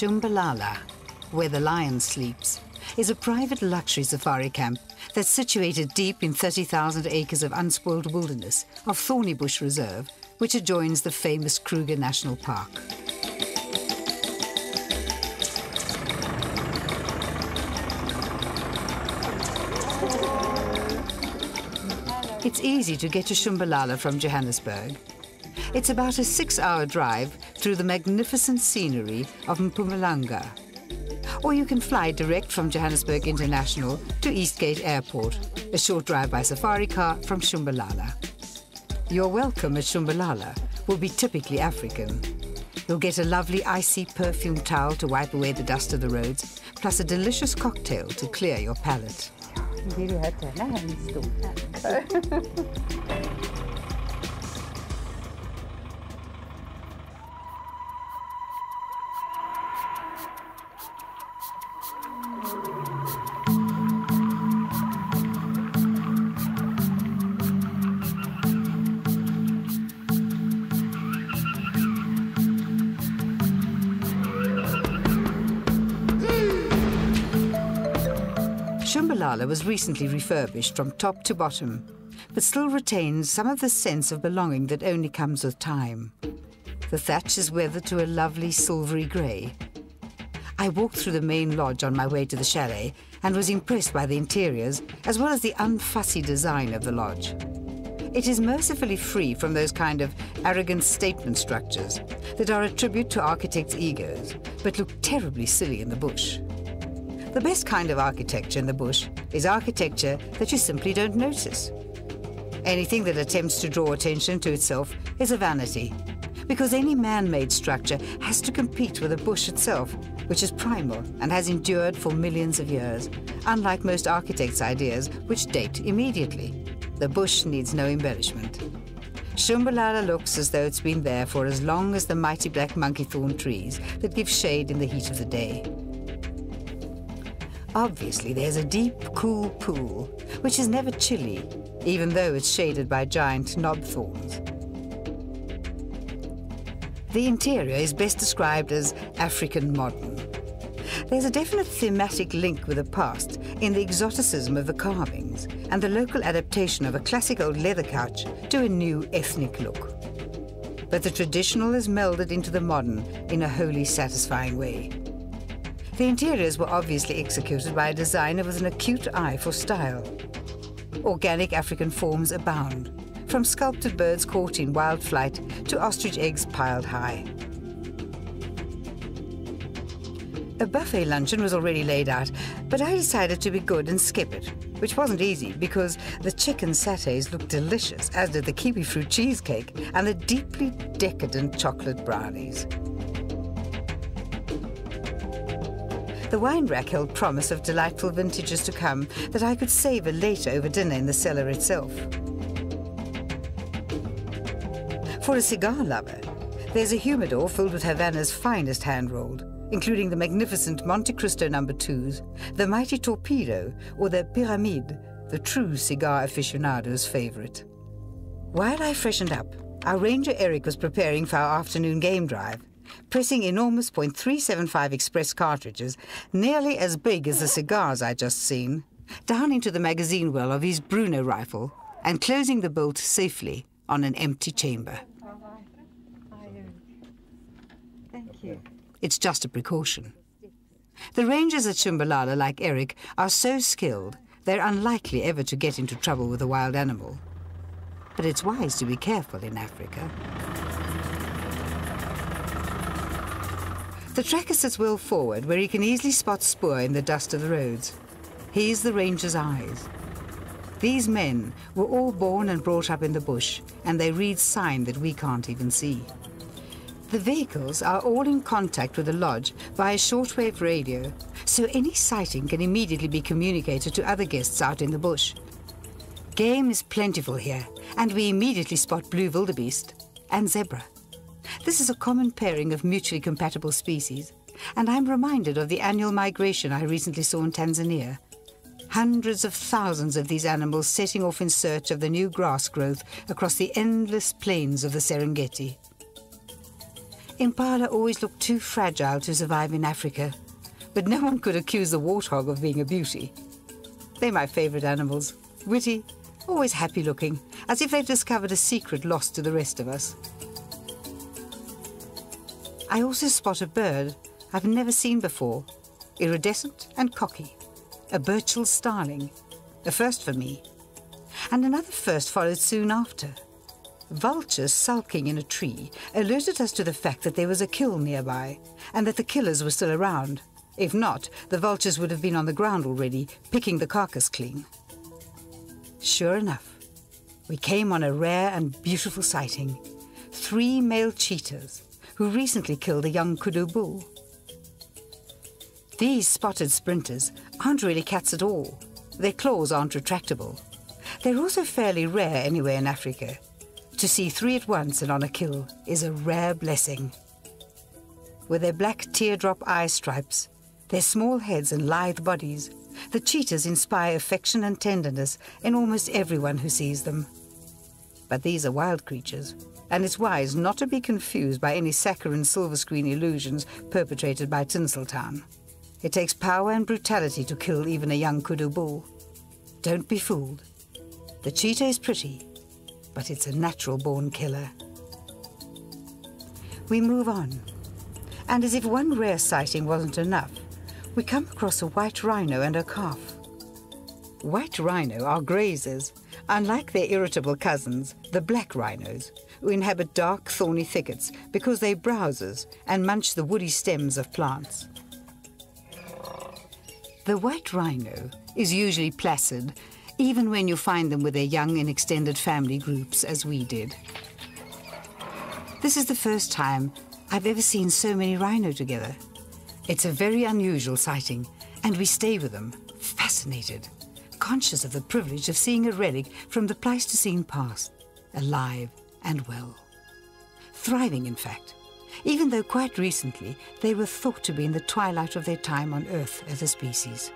Shumbala, where the lion sleeps, is a private luxury safari camp that's situated deep in 30,000 acres of unspoiled wilderness of Thorny Bush Reserve, which adjoins the famous Kruger National Park. It's easy to get to Shumbala from Johannesburg. It's about a 6-hour drive through the magnificent scenery of Mpumalanga. Or you can fly direct from Johannesburg International to Eastgate Airport, a short drive by safari car from Shumbala. Your welcome at Shumbala will be typically African. You'll get a lovely icy perfume towel to wipe away the dust of the roads, plus a delicious cocktail to clear your palate. Shumbala was recently refurbished from top to bottom, but still retains some of the sense of belonging that only comes with time. The thatch is weathered to a lovely silvery grey. I walked through the main lodge on my way to the chalet and was impressed by the interiors as well as the unfussy design of the lodge. It is mercifully free from those kind of arrogant statement structures that are a tribute to architects' egos, but look terribly silly in the bush. The best kind of architecture in the bush is architecture that you simply don't notice. Anything that attempts to draw attention to itself is a vanity, because any man-made structure has to compete with the bush itself, which is primal and has endured for millions of years, unlike most architects' ideas, which date immediately. The bush needs no embellishment. Shumbala looks as though it's been there for as long as the mighty black monkeythorn trees that give shade in the heat of the day. Obviously, there's a deep, cool pool, which is never chilly, even though it's shaded by giant knob thorns. The interior is best described as African modern. There's a definite thematic link with the past in the exoticism of the carvings and the local adaptation of a classic old leather couch to a new ethnic look. But the traditional is melded into the modern in a wholly satisfying way. The interiors were obviously executed by a designer with an acute eye for style. Organic African forms abound, from sculpted birds caught in wild flight to ostrich eggs piled high. A buffet luncheon was already laid out, but I decided to be good and skip it, which wasn't easy because the chicken satays looked delicious, as did the kiwi fruit cheesecake and the deeply decadent chocolate brownies. The wine rack held promise of delightful vintages to come that I could savor later over dinner in the cellar itself. For a cigar lover, there's a humidor filled with Havana's finest hand-rolled, including the magnificent Monte Cristo No. 2s, the mighty Torpedo, or the Pyramide, the true cigar aficionado's favorite. While I freshened up, our ranger Eric was preparing for our afternoon game drive, pressing enormous .375 Express cartridges, nearly as big as the cigars I'd just seen, down into the magazine well of his Bruno rifle and closing the bolt safely on an empty chamber. Thank you. It's just a precaution. The rangers at Shumbala, like Eric, are so skilled they're unlikely ever to get into trouble with a wild animal. But it's wise to be careful in Africa. The tracker sits well forward, where he can easily spot spoor in the dust of the roads. He's the ranger's eyes. These men were all born and brought up in the bush, and they read sign that we can't even see. The vehicles are all in contact with the lodge via shortwave radio, so any sighting can immediately be communicated to other guests out in the bush. Game is plentiful here, and we immediately spot blue wildebeest and zebra. This is a common pairing of mutually compatible species, and I'm reminded of the annual migration I recently saw in Tanzania. Hundreds of thousands of these animals setting off in search of the new grass growth across the endless plains of the Serengeti. Impala always looked too fragile to survive in Africa, but no one could accuse the warthog of being a beauty. They're my favourite animals, witty, always happy-looking, as if they've discovered a secret lost to the rest of us. I also spot a bird I've never seen before, iridescent and cocky, a Burchell's starling, a first for me, and another first followed soon after. Vultures sulking in a tree alerted us to the fact that there was a kill nearby and that the killers were still around. If not, the vultures would have been on the ground already, picking the carcass clean. Sure enough, we came on a rare and beautiful sighting. 3 male cheetahs who recently killed a young kudu bull. These spotted sprinters aren't really cats at all. Their claws aren't retractable. They're also fairly rare anywhere in Africa. To see 3 at once and on a kill is a rare blessing. With their black teardrop eye stripes, their small heads and lithe bodies, the cheetahs inspire affection and tenderness in almost everyone who sees them. But these are wild creatures, and it's wise not to be confused by any saccharine silver screen illusions perpetrated by Tinseltown. It takes power and brutality to kill even a young kudu bull. Don't be fooled. The cheetah is pretty, but it's a natural-born killer. We move on, and as if one rare sighting wasn't enough, we come across a white rhino and a calf. White rhino are grazers, unlike their irritable cousins, the black rhinos, who inhabit dark, thorny thickets because they're browsers and munch the woody stems of plants. The white rhino is usually placid, even when you find them with their young in extended family groups, as we did. This is the first time I've ever seen so many rhino together. It's a very unusual sighting, and we stay with them, fascinated, conscious of the privilege of seeing a relic from the Pleistocene past, alive and well. Thriving, in fact, even though quite recently they were thought to be in the twilight of their time on Earth as a species.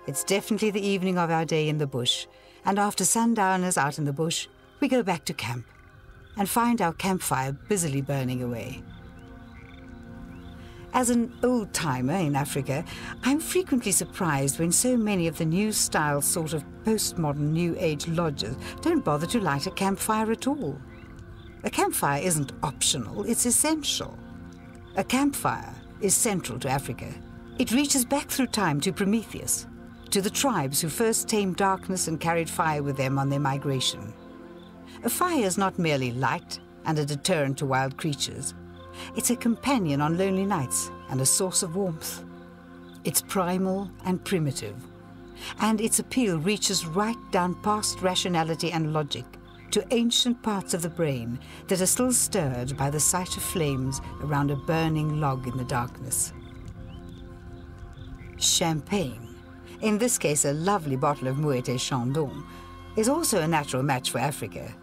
It's definitely the evening of our day in the bush, and after sundowners out in the bush, we go back to camp and find our campfire busily burning away. As an old-timer in Africa, I'm frequently surprised when so many of the new-style sort of postmodern New Age lodges don't bother to light a campfire at all. A campfire isn't optional, it's essential. A campfire is central to Africa. It reaches back through time to Prometheus, to the tribes who first tamed darkness and carried fire with them on their migration. A fire is not merely light and a deterrent to wild creatures. It's a companion on lonely nights and a source of warmth. It's primal and primitive, and its appeal reaches right down past rationality and logic to ancient parts of the brain that are still stirred by the sight of flames around a burning log in the darkness. Champagne, in this case a lovely bottle of Moët et Chandon, is also a natural match for Africa.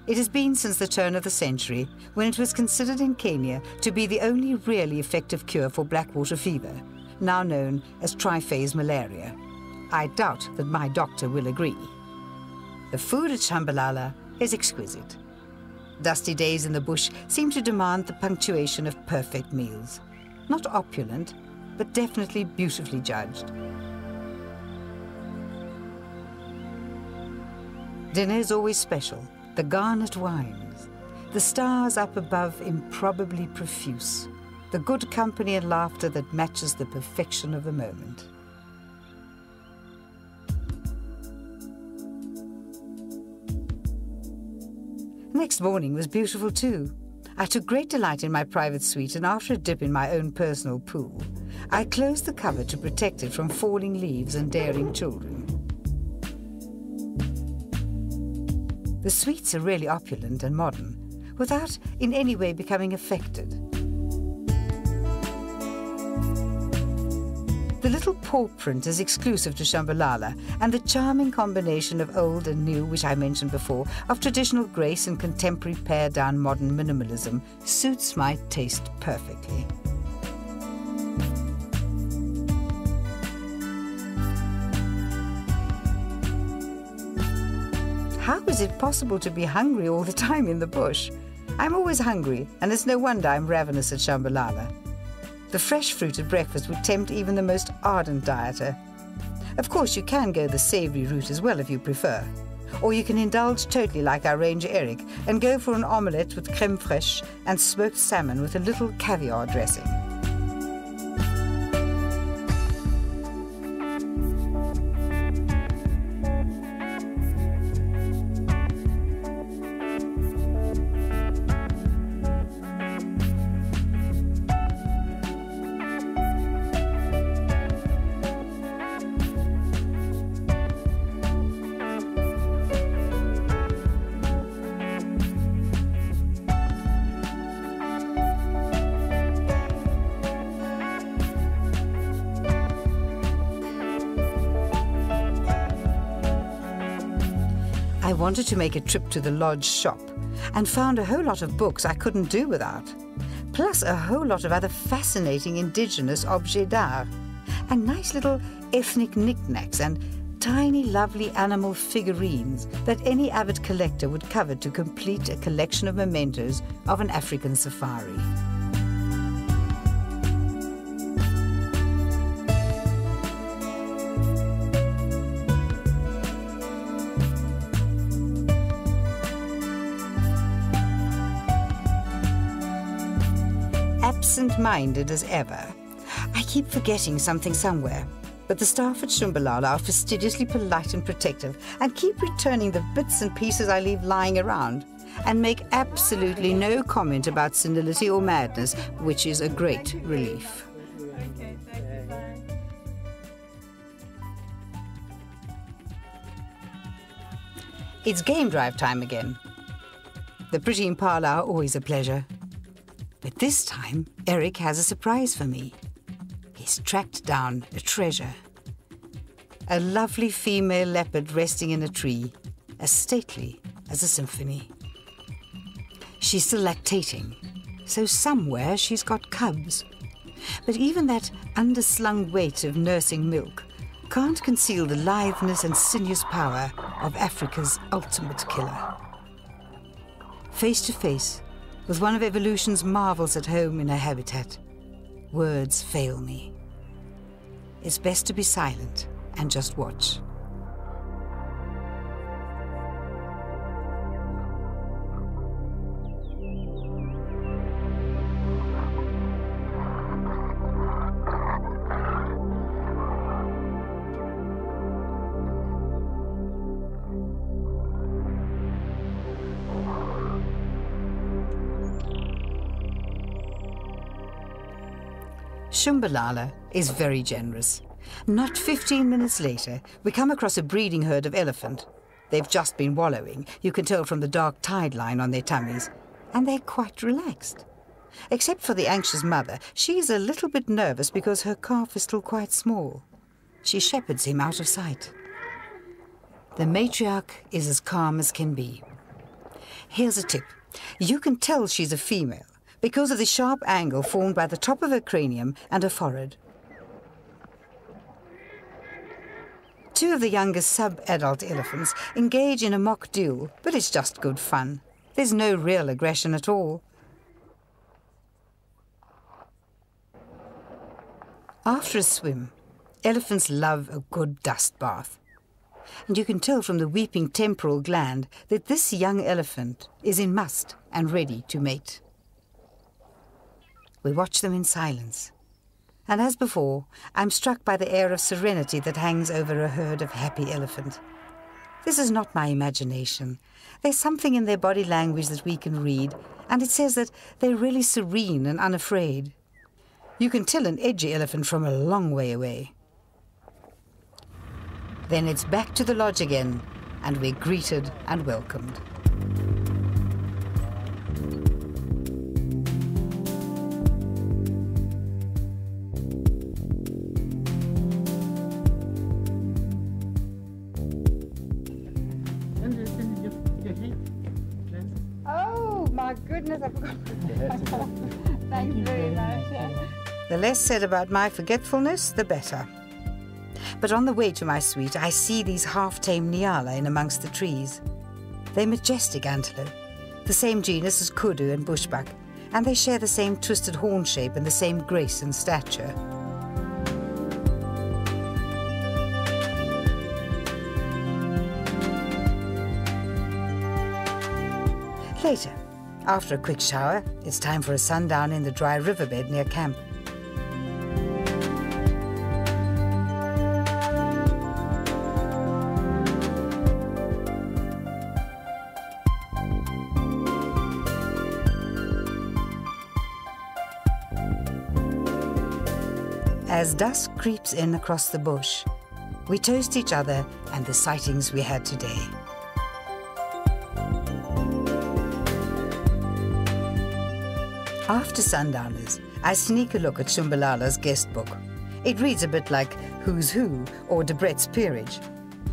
It has been since the turn of the century, when it was considered in Kenya to be the only really effective cure for blackwater fever, now known as triphase malaria. I doubt that my doctor will agree. The food at Shumbala is exquisite. Dusty days in the bush seem to demand the punctuation of perfect meals. Not opulent, but definitely beautifully judged. Dinner is always special. The garnet wines, the stars up above improbably profuse, the good company and laughter that matches the perfection of the moment. Next morning was beautiful too. I took great delight in my private suite, and after a dip in my own personal pool, I closed the cover to protect it from falling leaves and daring children. The suites are really opulent and modern, without in any way becoming affected. The little paw print is exclusive to Shumbala, and the charming combination of old and new, which I mentioned before, of traditional grace and contemporary pared-down modern minimalism, suits my taste perfectly. How is it possible to be hungry all the time in the bush? I'm always hungry, and it's no wonder I'm ravenous at Shumbala. The fresh fruit at breakfast would tempt even the most ardent dieter. Of course, you can go the savoury route as well if you prefer. Or you can indulge totally like our ranger Eric and go for an omelette with crème fraîche and smoked salmon with a little caviar dressing. I wanted to make a trip to the lodge shop and found a whole lot of books I couldn't do without, plus a whole lot of other fascinating indigenous objets d'art, and nice little ethnic knickknacks and tiny lovely animal figurines that any avid collector would covet to complete a collection of mementos of an African safari. Absent-minded as ever, I keep forgetting something somewhere, but the staff at Shumbala are fastidiously polite and protective and keep returning the bits and pieces I leave lying around and make absolutely no comment about senility or madness, which is a great relief. Okay, thank you, bye. It's game drive time again. The pretty impala are always a pleasure. But this time, Eric has a surprise for me. He's tracked down a treasure. A lovely female leopard resting in a tree, as stately as a symphony. She's still lactating, so somewhere she's got cubs. But even that underslung weight of nursing milk can't conceal the litheness and sinuous power of Africa's ultimate killer. Face to face with one of evolution's marvels at home in her habitat, words fail me. It's best to be silent and just watch. Shumbala is very generous. Not 15 minutes later, we come across a breeding herd of elephant. They've just been wallowing, you can tell from the dark tide line on their tummies, and they're quite relaxed. Except for the anxious mother, she's a little bit nervous because her calf is still quite small. She shepherds him out of sight. The matriarch is as calm as can be. Here's a tip. You can tell she's a female because of the sharp angle formed by the top of her cranium and her forehead. Two of the younger sub-adult elephants engage in a mock duel, but it's just good fun. There's no real aggression at all. After a swim, elephants love a good dust bath. And you can tell from the weeping temporal gland that this young elephant is in must and ready to mate. We watch them in silence. And as before, I'm struck by the air of serenity that hangs over a herd of happy elephant. This is not my imagination. There's something in their body language that we can read, and it says that they're really serene and unafraid. You can tell an edgy elephant from a long way away. Then it's back to the lodge again, and we're greeted and welcomed. Oh, my goodness, I forgot. Thank you very much. The less said about my forgetfulness, the better. But on the way to my suite, I see these half-tame nyala in amongst the trees. They're majestic antelope, the same genus as kudu and bushbuck, and they share the same twisted horn shape and the same grace and stature. Later, after a quick shower, it's time for a sundown in the dry riverbed near camp. As dusk creeps in across the bush, we toast each other and the sightings we had today. After sundowners, I sneak a look at Shumbala's guest book. It reads a bit like Who's Who or Debrett's Peerage.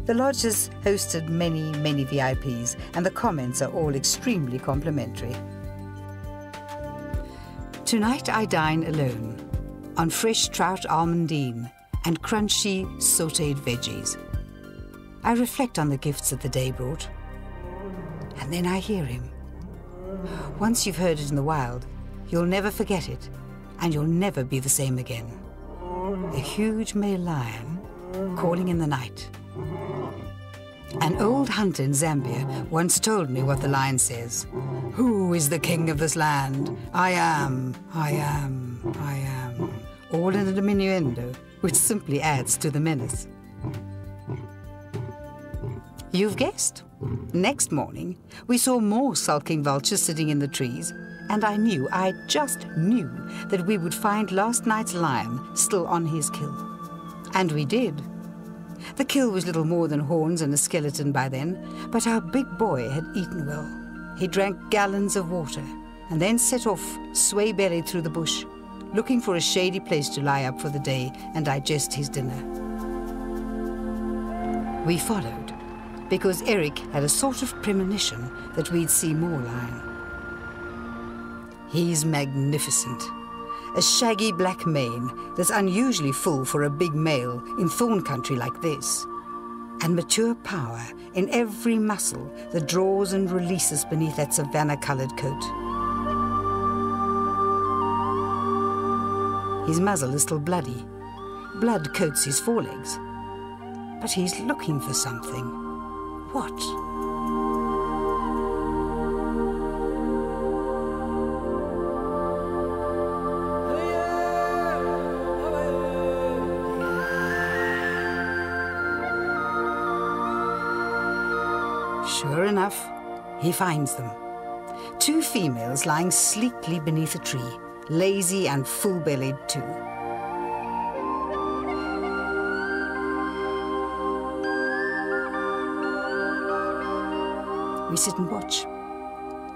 The lodge has hosted many VIPs, and the comments are all extremely complimentary. Tonight I dine alone, on fresh trout almondine and crunchy sautéed veggies. I reflect on the gifts that the day brought, and then I hear him. Once you've heard it in the wild, you'll never forget it, and you'll never be the same again. A huge male lion calling in the night. An old hunter in Zambia once told me what the lion says. Who is the king of this land? I am, I am, I am. All in a diminuendo, which simply adds to the menace. You've guessed. Next morning, we saw more sulking vultures sitting in the trees, and I just knew that we would find last night's lion still on his kill. And we did. The kill was little more than horns and a skeleton by then, but our big boy had eaten well. He drank gallons of water, and then set off, sway-bellied through the bush, looking for a shady place to lie up for the day and digest his dinner. We followed, because Eric had a sort of premonition that we'd see more lion. He's magnificent. A shaggy black mane that's unusually full for a big male in thorn country like this, and mature power in every muscle that draws and releases beneath that savannah-coloured coat. His muzzle is still bloody. Blood coats his forelegs. But he's looking for something. What? Sure enough, he finds them. Two females lying sleekly beneath a tree, lazy and full-bellied too. We sit and watch.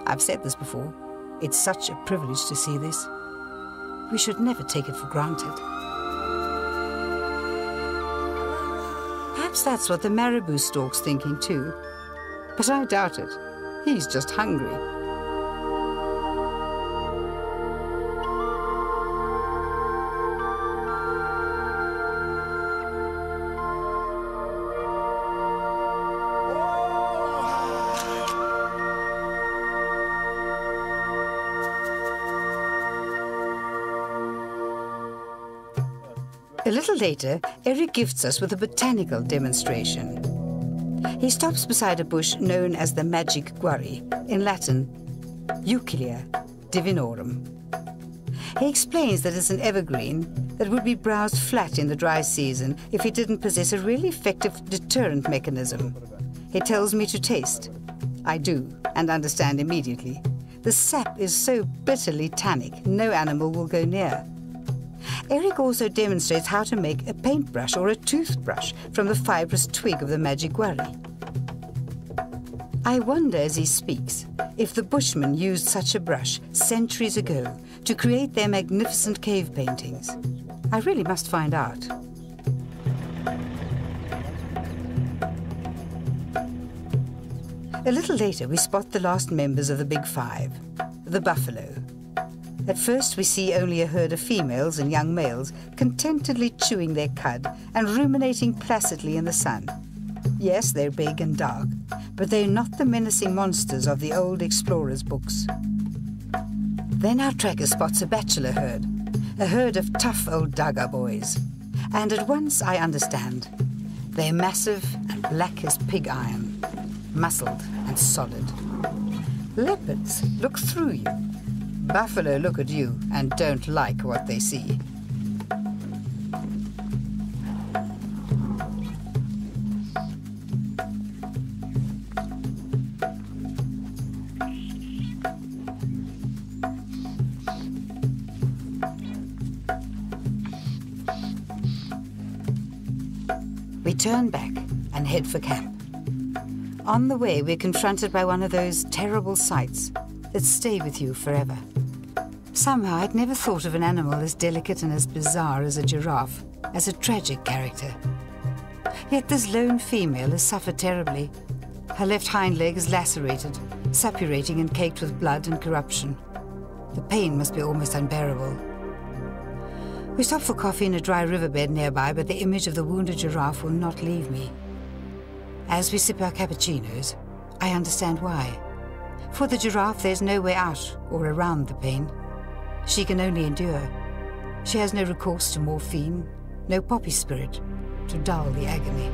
I've said this before. It's such a privilege to see this. We should never take it for granted. Perhaps that's what the marabou stork's thinking too. But I doubt it. He's just hungry. A little later, Eric gifts us with a botanical demonstration. He stops beside a bush known as the magic guarri, in Latin, Eucalia divinorum. He explains that it's an evergreen that would be browsed flat in the dry season if it didn't possess a really effective deterrent mechanism. He tells me to taste. I do, and understand immediately. The sap is so bitterly tannic, no animal will go near. Eric also demonstrates how to make a paintbrush or a toothbrush from the fibrous twig of the magic guarri. I wonder as he speaks if the Bushmen used such a brush centuries ago to create their magnificent cave paintings. I really must find out. A little later, we spot the last members of the Big Five, the buffalo. At first, we see only a herd of females and young males contentedly chewing their cud and ruminating placidly in the sun. Yes, they're big and dark, but they're not the menacing monsters of the old explorers' books. Then our tracker spots a bachelor herd, a herd of tough old Daga boys. And at once I understand. They're massive and black as pig iron, muscled and solid. Leopards look through you. Buffalo look at you and don't like what they see. We turn back and head for camp. On the way, we're confronted by one of those terrible sights that stay with you forever. Somehow, I'd never thought of an animal as delicate and as bizarre as a giraffe, as a tragic character. Yet this lone female has suffered terribly. Her left hind leg is lacerated, suppurating and caked with blood and corruption. The pain must be almost unbearable. We stop for coffee in a dry riverbed nearby, but the image of the wounded giraffe will not leave me. As we sip our cappuccinos, I understand why. For the giraffe, there's no way out or around the pain. She can only endure. She has no recourse to morphine, no poppy spirit to dull the agony.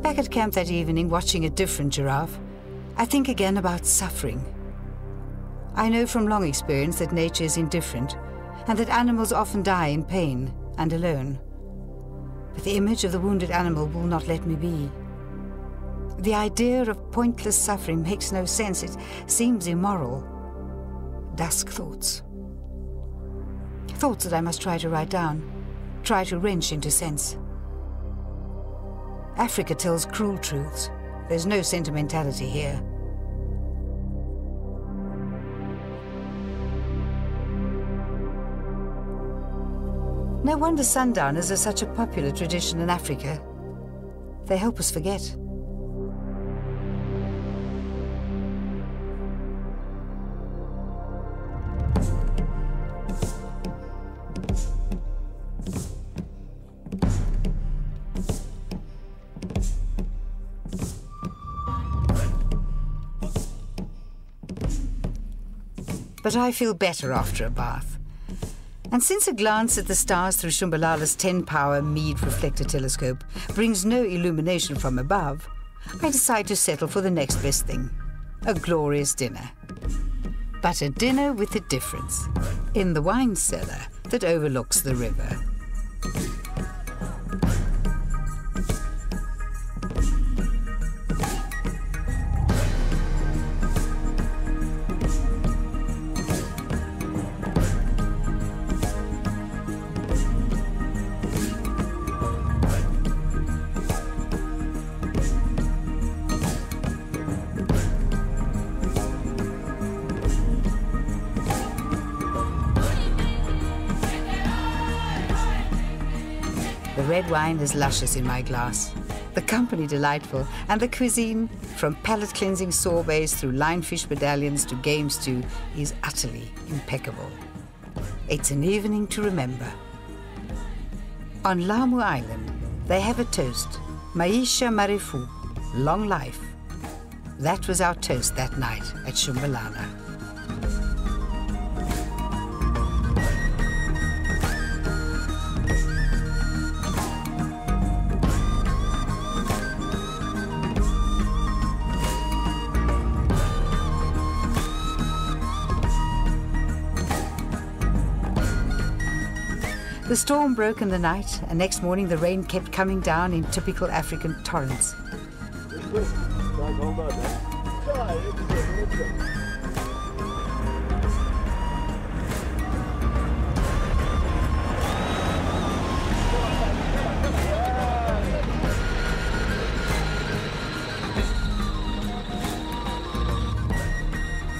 Back at camp that evening, watching a different giraffe, I think again about suffering. I know from long experience that nature is indifferent and that animals often die in pain and alone. But the image of the wounded animal will not let me be. The idea of pointless suffering makes no sense. It seems immoral. Dusk thoughts. Thoughts that I must try to write down, try to wrench into sense. Africa tells cruel truths. There's no sentimentality here. No wonder sundowners are such a popular tradition in Africa. They help us forget. But I feel better after a bath. And since a glance at the stars through Shumbala's 10-power Meade reflector telescope brings no illumination from above, I decide to settle for the next best thing, a glorious dinner. But a dinner with a difference, in the wine cellar that overlooks the river. The red wine is luscious in my glass, the company delightful, and the cuisine, from palate-cleansing sorbets through lionfish medallions to game stew, is utterly impeccable. It's an evening to remember. On Lamu Island, they have a toast, Maisha Marefu, long life. That was our toast that night at Shumbala. The storm broke in the night, and next morning the rain kept coming down in typical African torrents.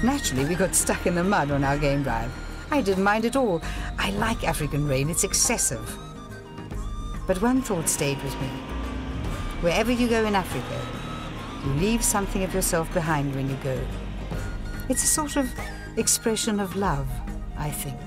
Naturally, we got stuck in the mud on our game drive. I didn't mind at all. I like African rain, it's excessive. But one thought stayed with me. Wherever you go in Africa, you leave something of yourself behind when you go. It's a sort of expression of love, I think.